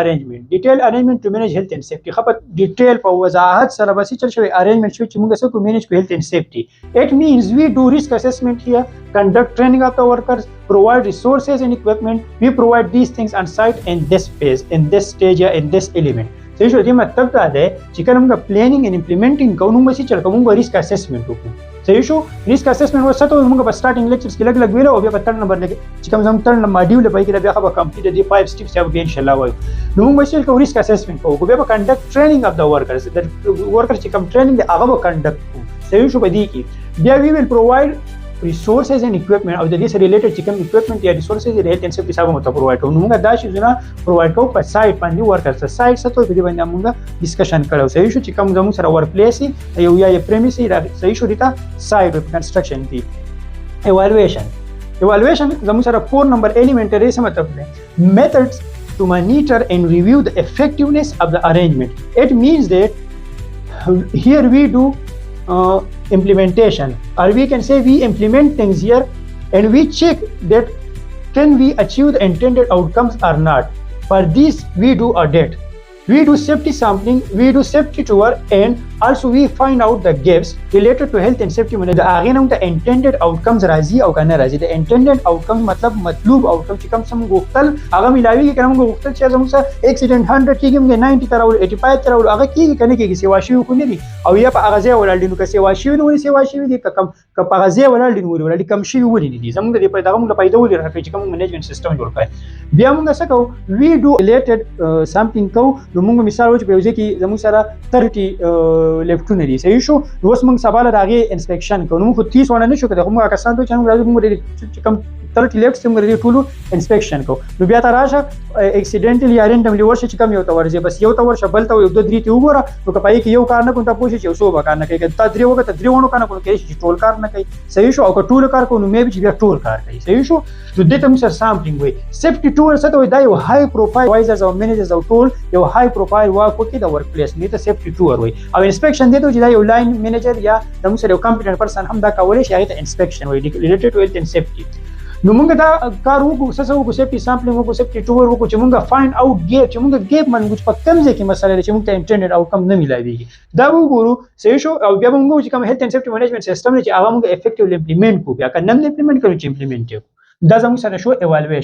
arrangement detailed arrangement to manage health and safety خپه detail په وضاحت سره بس چل شوی arrangement شو چې موږ سره manage کو health and safety. It means we do risk assessment here, conduct training of the workers, provide resources and equipment. We provide these things on site in this phase, in this stage, in this element. صحیح شو. دې مطلب دا دی چې کله موږ پلانینګ ان امپلیمنټینګ کوو نو چې چل کوو موږ ریسک اسسمنت وکړو. صحیح شو. ریسک اسسمنت وسته موږ په سٹارټینګ لیکچرز کې لګ ویلو او بیا په تر نمبر لګي چې کوم زموږ تر ماډیول په کې بیا خبره کمپلیټ دي 5 سټیپس به ان شاء الله وایو. نو موږ چې کوو ریسک اسسمنت کوو بیا په کنډکټ ټریننګ اف د ورکرز د ورکر چې کوم ټریننګ دی هغه به کنډکټ کوو. صحیح شو. په دې کې بیا وی ویل پرووایډ resources and equipment او د دې سره ریلیټډ چې کوم equipment یا resources د health and safety حساب مو ته پرووایډ کوو. نو موږ دا شی زونه پرووایډ کوو په سایت باندې ورکر سره سایت څه ته په دې باندې موږ ډیسکشن کړو. صحیح شو. چې کوم زموږ سره ورک پلیس یو یا پریمیس صحیح شو. دیتا سایت اف کنسټرکشن دی evaluation زموږ سره 4 نمبر ایلیمنٹ لري. څه مطلب دی methods to monitor and review the effectiveness of the arrangement. It means that here we do implementation, or we can say we implement things here and we check that can we achieve the intended outcomes or not. For this we do audit, we do safety sampling, we do safety tour, and also we find out the gaps related to health and safety management. The هغه نوم د intended outcomes راځي او کنه راځي. د intended outcomes مطلب مطلوب outcome چې کوم سم غوښتل هغه ملاوي کنه موږ غوښتل چې زموږ سره اکسیډنټ 100 کېږي موږ 90 تر او 85 تر او هغه کېږي کنه کېږي سیوا شي خو نه دي او یا په هغه ځای ولال دي نو که سیوا شي نو سیوا شي دي کم که په هغه ځای ولال دي نو ولال کم شي ولې نه دي زموږ د پیدا موږ پیدا ولې راځي چې کوم منیجمنت سیستم جوړ کړي. بیا موږ څه کوو we do related sampling کوو. نو موږ مثال وچ په یوځای کې زموږ سره 30 لیفتونه دي. صحیح شو. اوس موږ سبا له هغه انسپیکشن کوو. نو خو 30 ونه نشو کړو موږ کسان ته چې موږ راځو موږ کم 30 لیفټس موږ لري ټولو انسپیکشن کوو. نو بیا تر راشه اکسیډنټلی یا رینډملی ورشي چې کم یو ته ورځي بس یو ته ورشه بل ته یو دوه درې ته وګوره نو که پای کې یو کار نه کوم ته پوښتنه چې اوسو به کار نه کوي که تا درې وګه ته درې ونه کنه کوم کې چې ټول کار نه کوي. صحیح شو. او که ټول کار کوو نو مې به چې بیا ټول کار کوي. صحیح شو. نو دته موږ سره سامپلینګ وي. سیفټي ټول څه ته وي دا یو های پروفایل وایزرز او منیجرز او ټول یو های پروفایل ورک کوي د ورک پلیس نه ته سیفټي ټور وي. او انسپیکشن دته چې دا یو لاین منیجر یا د موږ سره یو کمپیټنټ پرسن هم دا کولای شي هغه ته انسپیکشن وي ریلیټډ ټو هیلث اند سیفټي. نو موږ دا کار وکړو څه وکړو سیفټي سامپلینګ وکړو سیفټي ټور وکړو چې موږ فایند اوټ ګیپ چې موږ ګیپ منګو په کوم ځای کې مسله لري چې موږ ته انټندډ آوټکم نه ملایوي دا وګورو. صحیح شو. او بیا موږ چې کوم هیلث اند سیفټي منیجمنت سیستم چې هغه موږ افیکټیو امپلیمنٹ کو بیا کنه امپلیمنٹ کړو چې امپلیمنٹ کو دا زموږ سره شو ایوالویشن.